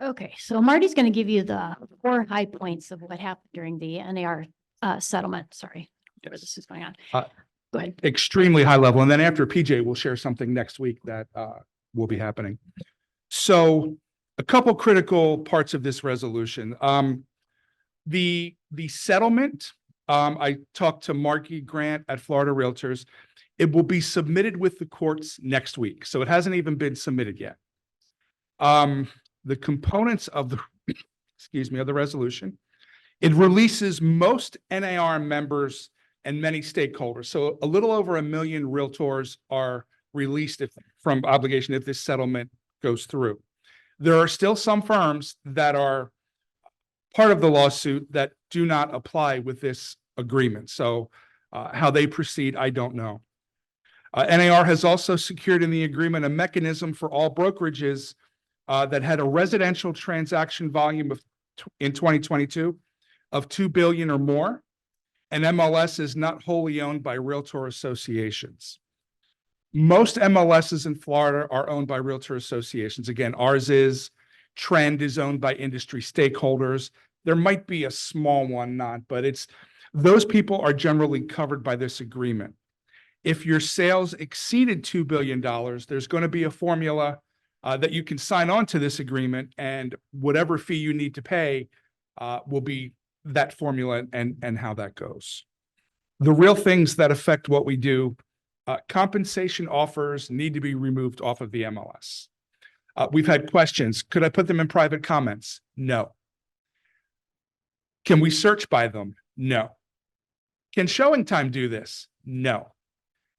Okay, so Marty's going to give you the 4 high points of what happened during the NAR settlement. Sorry, where this is going on. Go ahead. Extremely high level. And then after PJ will share something next week that will be happening. So a couple critical parts of this resolution. The settlement, I talked to Marky Grant at Florida Realtors. It will be submitted with the courts next week. So it hasn't even been submitted yet. The components of the, excuse me, of the resolution, it releases most NAR members and many stakeholders. So a little over 1 million realtors are released from obligation if this settlement goes through. There are still some firms that are part of the lawsuit that do not apply with this agreement. So how they proceed, I don't know. NAR has also secured in the agreement a mechanism for all brokerages that had a residential transaction volume of in 2022 of 2 billion or more, and MLS is not wholly owned by realtor associations. Most MLSs in Florida are owned by realtor associations. Again, ours is. Trend is owned by industry stakeholders. There might be a small one not, but those people are generally covered by this agreement. If your sales exceeded $2 billion, there's going to be a formula that you can sign on to this agreement, and whatever fee you need to pay will be that formula and how that goes. The real things that affect what we do, compensation offers need to be removed off of the MLS. We've had questions. Could I put them in private comments? No. Can we search by them? No. Can Showing Time do this? No.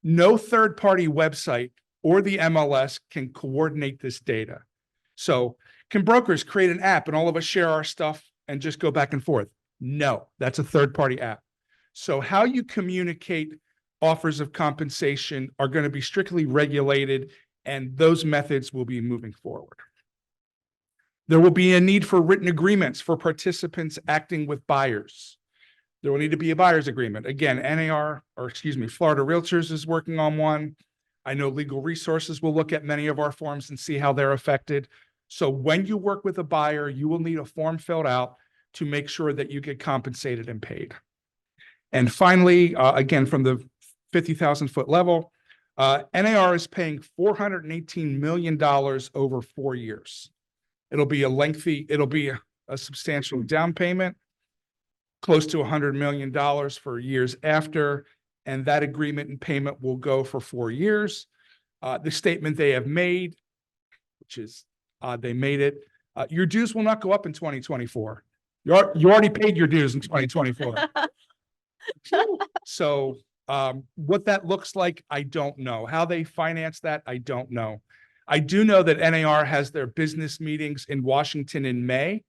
No third-party website or the MLS can coordinate this data. So can brokers create an app and all of us share our stuff and just go back and forth? No, that's a third-party app. So how you communicate offers of compensation are going to be strictly regulated, and those methods will be moving forward. There will be a need for written agreements for participants acting with buyers. There will need to be a buyer's agreement. Again, Florida Realtors is working on one. I know Legal Resources will look at many of our forms and see how they're affected. So when you work with a buyer, you will need a form filled out to make sure that you get compensated and paid. And finally, again, from the 50,000-foot level, NAR is paying $418 million over 4 years. It'll be a substantial down payment, close to $100 million for years after, and that agreement and payment will go for 4 years. The statement they have made, which is they made it, your dues will not go up in 2024. You already paid your dues in 2024. So what that looks like, I don't know. How they finance that, I don't know. I do know that NAR has their business meetings in Washington in May.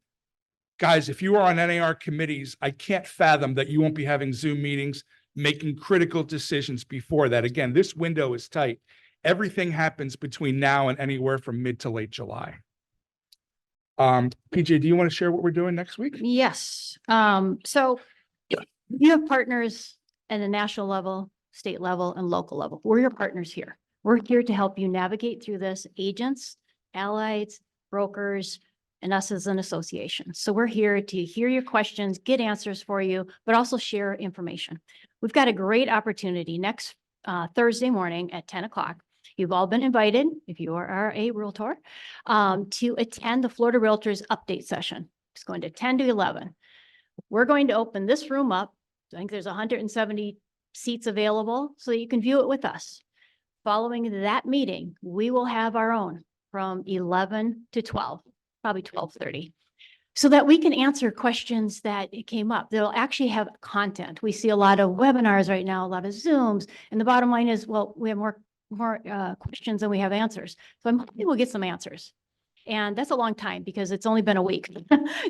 Guys, if you are on NAR committees, I can't fathom that you won't be having Zoom meetings, making critical decisions before that. Again, this window is tight. Everything happens between now and anywhere from mid to late July. PJ, do you want to share what we're doing next week? Yes. So you have partners at a national level, state level, and local level. We're your partners here. We're here to help you navigate through this, agents, allies, brokers, and us as an association. So we're here to hear your questions, get answers for you, but also share information. We've got a great opportunity next Thursday morning at 10 o'clock. You've all been invited, if you are a realtor, to attend the Florida Realtors update session. It's going to 10 to 11. We're going to open this room up. I think there's 170 seats available so that you can view it with us. Following that meeting, we will have our own from 11 to 12, probably 12:30, so that we can answer questions that came up. They'll actually have content. We see a lot of webinars right now, a lot of Zooms, and the bottom line is, well, we have more questions than we have answers. So I'm hoping we'll get some answers. And that's a long time because it's only been a week.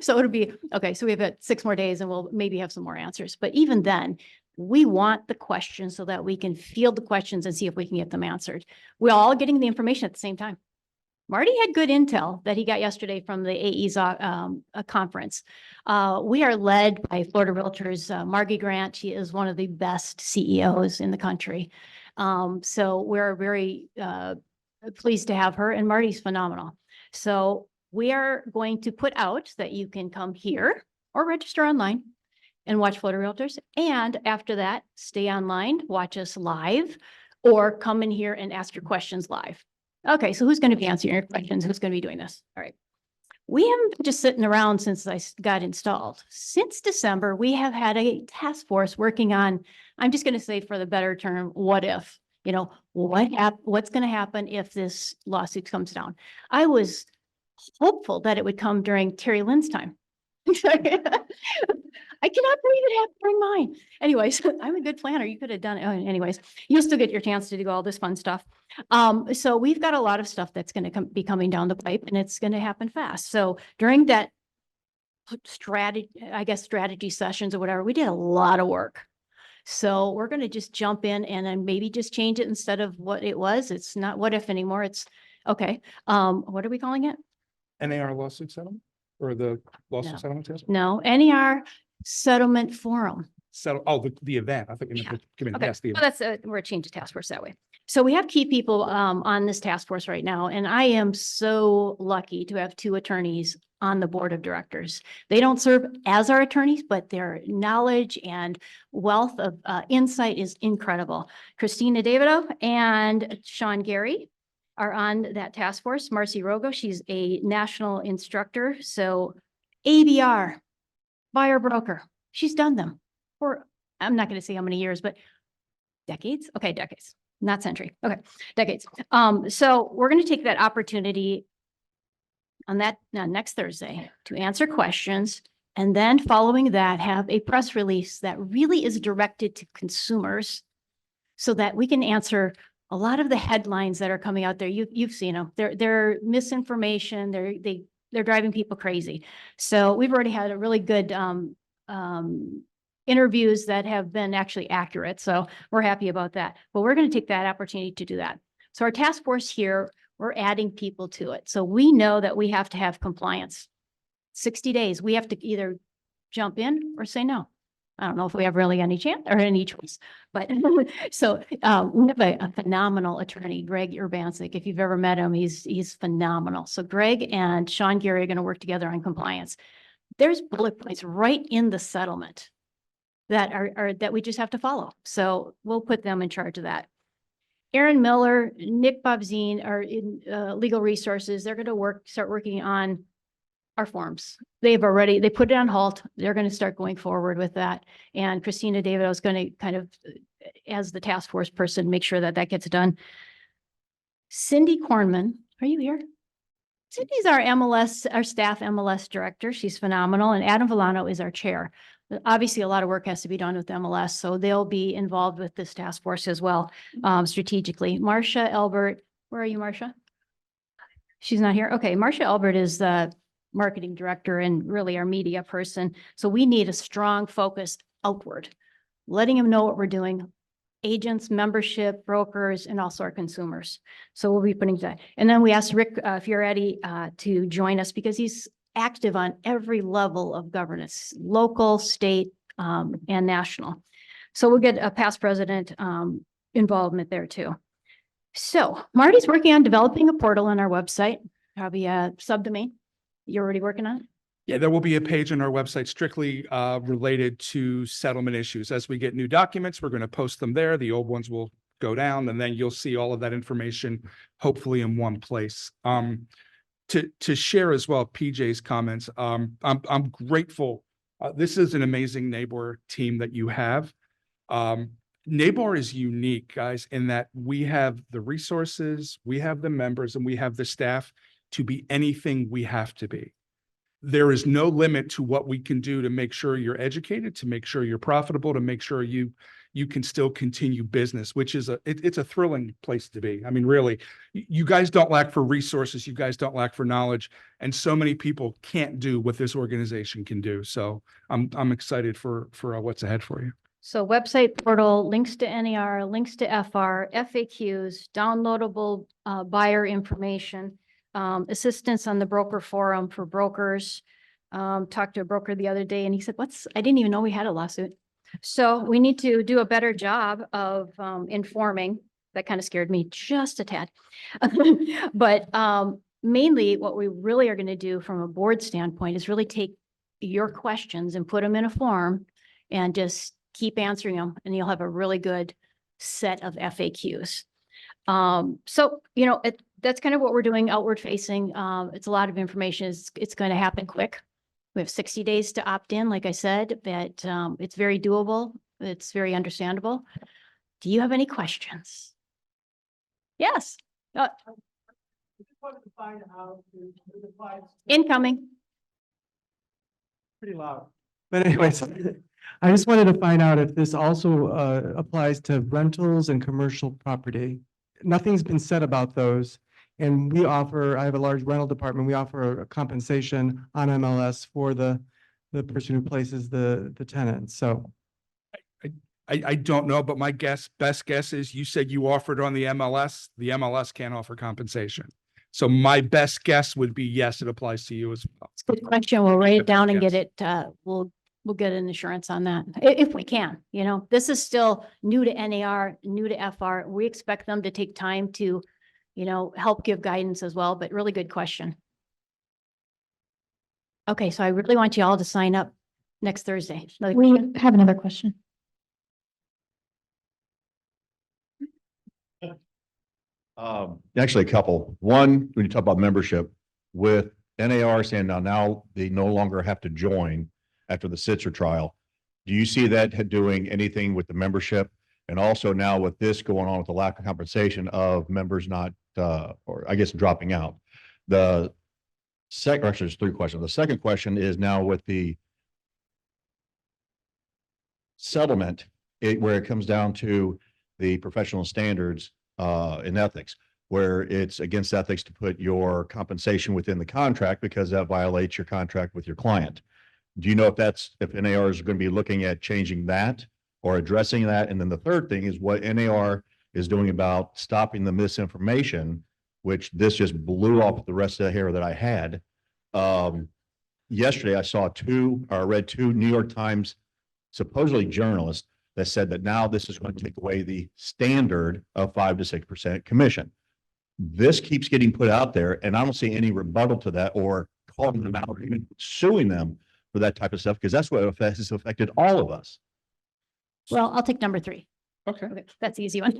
So it'll be, okay, so we have 6 more days and we'll maybe have some more answers. But even then, we want the questions so that we can field the questions and see if we can get them answered. We're all getting the information at the same time. Marty had good intel that he got yesterday from the AE's conference. We are led by Florida Realtors, Margie Grant. She is one of the best CEOs in the country. So we're very pleased to have her, and Marty's phenomenal. So we are going to put out that you can come here or register online and watch Florida Realtors. And after that, stay online, watch us live, or come in here and ask your questions live. Okay, so who's going to be answering your questions? Who's going to be doing this? All right. We haven't been just sitting around since I got installed. Since December, we have had a task force working on, I'm just going to say for the better term, what if, what's going to happen if this lawsuit comes down? I was hopeful that it would come during Terry Lynn's time. I cannot believe it happened during mine. Anyways, I'm a good planner. You could have done it. Anyways, you'll still get your chance to do all this fun stuff. So we've got a lot of stuff that's going to be coming down the pipe, and it's going to happen fast. So during that strategy sessions or whatever, we did a lot of work. So we're going to just jump in and then maybe just change it instead of what it was. It's not what if anymore. It's okay. What are we calling it? NAR Lawsuit Settlement or the Lawsuit No. Settlement Task? No, NAR Settlement Forum. Oh, the event. I think you meant the committee. Okay, Yes, the well, event. that's, we're a change of task force that way. So we have key people on this task force right now, and I am so lucky to have two attorneys on the board of directors. They don't serve as our attorneys, but their knowledge and wealth of insight is incredible. Christina Davido and Sean Gary are on that task force. Marcy Rogo, she's a national instructor. So ABR, buyer broker, she's done them for, I'm not going to say how many years, but decades. Okay, decades, not century. Okay, decades. So we're going to take that opportunity on that next Thursday to answer questions. And then following that, have a press release that really is directed to consumers so that we can answer a lot of the headlines that are coming out there. You've seen them. They're misinformation. They're driving people crazy. So we've already had a really good interviews that have been actually accurate. So we're happy about that. But we're going to take that opportunity to do that. So our task force here, we're adding people to it. So we know that we have to have compliance. 60 days. We have to either jump in or say no. I don't know if we have really any chance or any choice, but so we have a phenomenal attorney, Greg Urbancic. If you've ever met him, he's phenomenal. So Greg and Sean Gary are going to work together on compliance. There's bullet points right in the settlement that are that we just have to follow. So we'll put them in charge of that. Aaron Miller, Nick Bobzine are in legal resources. They're going to start working on our forms. They put it on halt. They're going to start going forward with that. And Christina Davido is going to kind of, as the task force person, make sure that gets done. Cindy Kornman, are you here? Cindy's our staff MLS director. She's phenomenal. And Adam Villano is our chair. Obviously, a lot of work has to be done with MLS, so they'll be involved with this task force as well, strategically. Marcia Elbert, where are you, Marcia? She's not here. Okay, Marcia Elbert is the marketing director and really our media person. So we need a strong focus outward, letting them know what we're doing. Agents, membership, brokers, and also our consumers. So we'll be putting that. And then we asked Rick Fioretti to join us because he's active on every level of governance, local, state, and national. So we'll get a past president involvement there too. So Marty's working on developing a portal on our website, probably a subdomain. You're already working on it? Yeah, there will be a page on our website strictly related to settlement issues. As we get new documents, we're going to post them there. The old ones will go down, and then you'll see all of that information hopefully in one place. To share as well PJ's comments, I'm grateful. This is an amazing NABOR team that you have. NABOR is unique, guys, in that we have the resources, we have the members, and we have the staff to be anything we have to be. There is no limit to what we can do to make sure you're educated, to make sure you're profitable, to make sure you can still continue business, which is it's a thrilling place to be. I mean, really, you guys don't lack for resources. You guys don't lack for knowledge. And so many people can't do what this organization can do. So I'm excited for what's ahead for you. So website portal, links to NAR, links to FR, FAQs, downloadable buyer information, assistance on the broker forum for brokers. Talked to a broker the other day and he said, I didn't even know we had a lawsuit. So we need to do a better job of informing. That kind of scared me just a tad. But mainly what we really are going to do from a board standpoint is really take your questions and put them in a form and just keep answering them, and you'll have a really good set of FAQs. So, you know, that's kind of what we're doing outward facing. It's a lot of information. It's going to happen quick. We have 60 days to opt in, like I said, but it's very doable. It's very understandable. Do you have any questions? Yes. Incoming. Pretty loud. But anyways, I just wanted to find out if this also applies to rentals and commercial property. Nothing's been said about those. And I have a large rental department. We offer a compensation on MLS for the person who places the tenant. So I don't know, but my best guess is you said you offered on the MLS. The MLS can't offer compensation. So my best guess would be, yes, it applies to you as well. It's a good question. We'll write it down and get Yes. it, we'll get an assurance on that if we can. You know, this is still new to NAR, new to FR. We expect them to take time to, you know, help give guidance as well, but really good question. Okay, so I really want you all to sign up next Thursday. Another We question? have another question. Actually, a couple. One, when you talk about membership, with NAR saying now they no longer have to join after the Sitzer trial. Do you see that doing anything with the membership? And also now with this going on with the lack of compensation of members not, or I guess dropping out. The second, actually, there's three questions. The second question is now with the settlement, where it comes down to the professional standards in ethics, where it's against ethics to put your compensation within the contract because that violates your contract with your client. Do you know if NAR is going to be looking at changing that or addressing that? And then the third thing is what NAR is doing about stopping the misinformation, which this just blew off the rest of the hair that I had. Yesterday, I read two New York Times supposedly journalists that said that now this is going to take away the standard of 5 to 6% commission. This keeps getting put out there, and I don't see any rebuttal to that or calling them out or even suing them for that type of stuff, because that's what has affected all of us. Well, I'll take number 3. Okay. Okay, that's the easy one.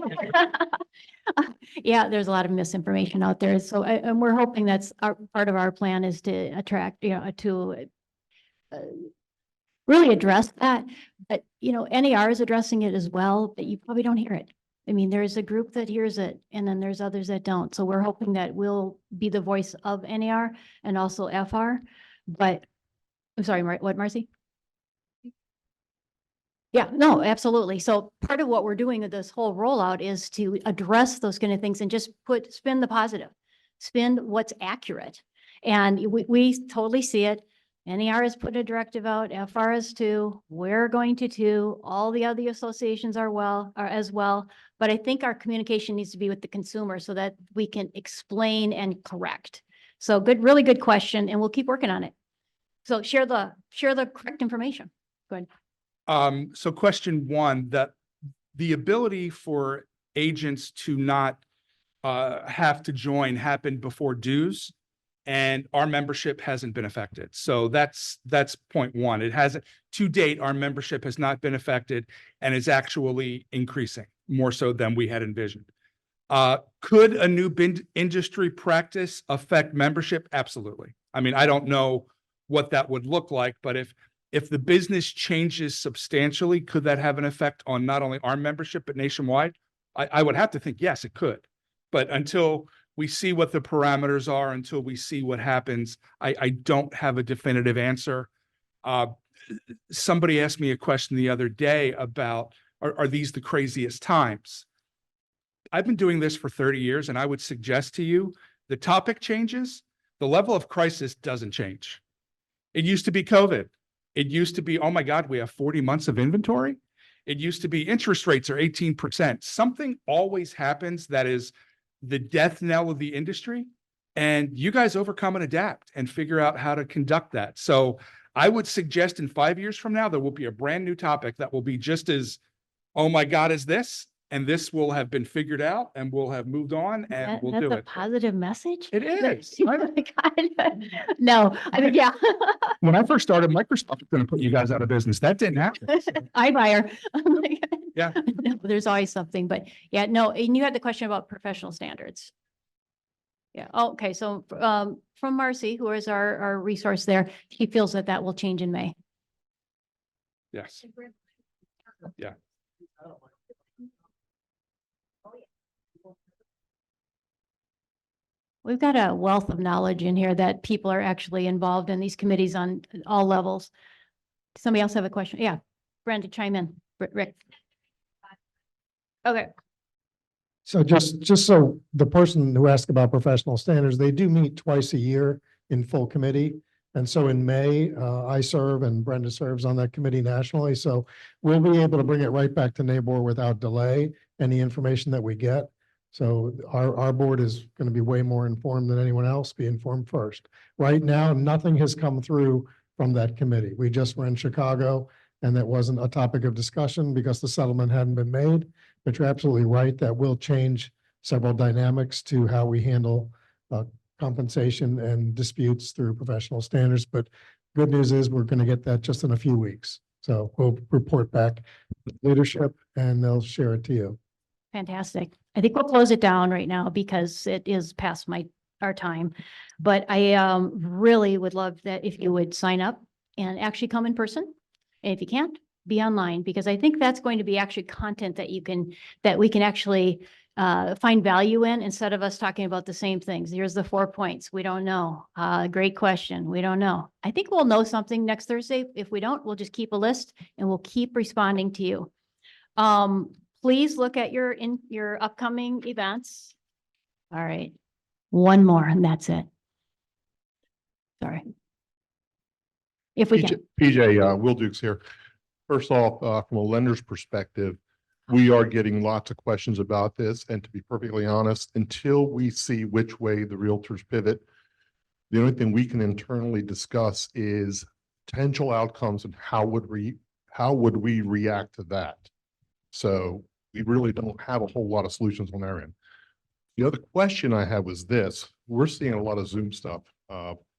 Yeah, there's a lot of misinformation out there. So, and we're hoping that's part of our plan is to attract, you know, to really address that. But, you know, NAR is addressing it as well, but you probably don't hear it. I mean, there's a group that hears it and then there's others that don't. So we're hoping that we'll be the voice of NAR and also FR. But I'm sorry, what, Marcy? Yeah, no, absolutely. So part of what we're doing with this whole rollout is to address those kind of things and just spin the positive, spin what's accurate. And we totally see it. NAR has put a directive out, FR is too, we're going to too, all the other associations are as well. But I think our communication needs to be with the consumer so that we can explain and correct. So really good question, and we'll keep working on it. So share the correct information. Go ahead. So question one, that the ability for agents to not have to join happened before dues, and our membership hasn't been affected. So that's point one. It hasn't, to date, our membership has not been affected and is actually increasing more so than we had envisioned. Could a new industry practice affect membership? Absolutely. I mean, I don't know what that would look like, but if the business changes substantially, could that have an effect on not only our membership, but nationwide? I would have to think, yes, it could. But until we see what the parameters are, until we see what happens, I don't have a definitive answer. Somebody asked me a question the other day about, are these the craziest times? I've been doing this for 30 years, and I would suggest to you, the topic changes, the level of crisis doesn't change. It used to be COVID. It used to be, oh my God, we have 40 months of inventory. It used to be interest rates are 18%. Something always happens that is the death knell of the industry, and you guys overcome and adapt and figure out how to conduct that. So I would suggest in 5 years from now, there will be a brand new topic that will be just as, oh my God, is this? and this will have been figured out and we'll have moved on and we'll That's do a it. positive message? It is. Oh my God. No, I mean, yeah. When I first started, Microsoft was going to put you guys out of business. That didn't happen. I buyer. I'm like, Yeah. no, there's always something, but yeah, no, and you had the question about professional standards. Yeah, oh, okay, so from Marcy, who is our resource there, she feels that that will change in May. Yes. Yeah. We've got a wealth of knowledge in here that people are actually involved in these committees on all levels. Somebody else have a question? Yeah, Brenda, chime in. Rick. Okay, So just so the person who asked about professional standards, they do meet twice a year in full committee. And so in May, I serve and Brenda serves on that committee nationally. So we'll be able to bring it right back to NABOR without delay, any information that we get. So our board is going to be way more informed than anyone else, be informed first. Right now, nothing has come through from that committee. We just were in Chicago and that wasn't a topic of discussion because the settlement hadn't been made. But you're absolutely right, that will change several dynamics to how we handle compensation and disputes through professional standards. But good news is we're going to get that just in a few weeks. So we'll report back to leadership and they'll share it to you. fantastic. I think we'll close it down right now because it is past our time. But I really would love that if you would sign up and actually come in person. And if you can't, be online, because I think that's going to be actually content that that we can actually find value in, instead of us talking about the same things. Here's the 4 points. We don't know. Great question. We don't know. I think we'll know something next Thursday. If we don't, we'll just keep a list and we'll keep responding to you. Please look at your upcoming events. All right. One more and that's it. Sorry. If we can. PJ, Will Dukes here. First off, from a lender's perspective, we are getting lots of questions about this. And to be perfectly honest, until we see which way the realtors pivot, the only thing we can internally discuss is potential outcomes and how would we react to that. So we really don't have a whole lot of solutions on our end. The other question I had was this: we're seeing a lot of Zoom stuff,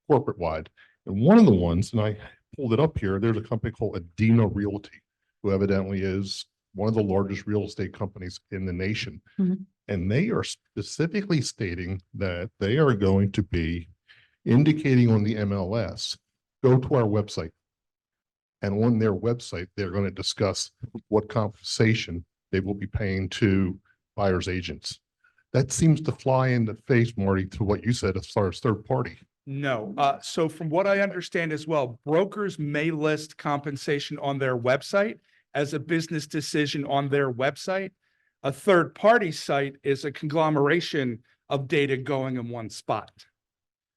corporate wide. And one of the ones, and I pulled it up here, there's a company called Adena Realty, who evidently is one of the largest real estate companies in the nation. Mhm. And they are specifically stating that they are going to be indicating on the MLS, go to our website. And on their website, they're going to discuss what compensation they will be paying to buyers agents. That seems to fly in the face, Marty, to what you said as far as third party. No. So from what I understand as well, brokers may list compensation on their website as a business decision on their website. A third party site is a conglomeration of data going in one spot.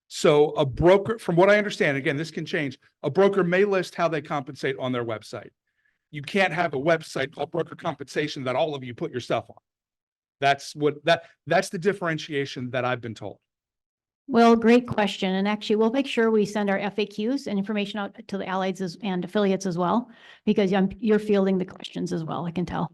So a broker, from what I understand, again, this can change. A broker may list how they compensate on their website. You can't have a website called broker compensation that all of you put your stuff on. That's the differentiation that I've been told. Well, great question. And actually, we'll make sure we send our FAQs and information out to the allies and affiliates as well, because you're fielding the questions as well, I can tell.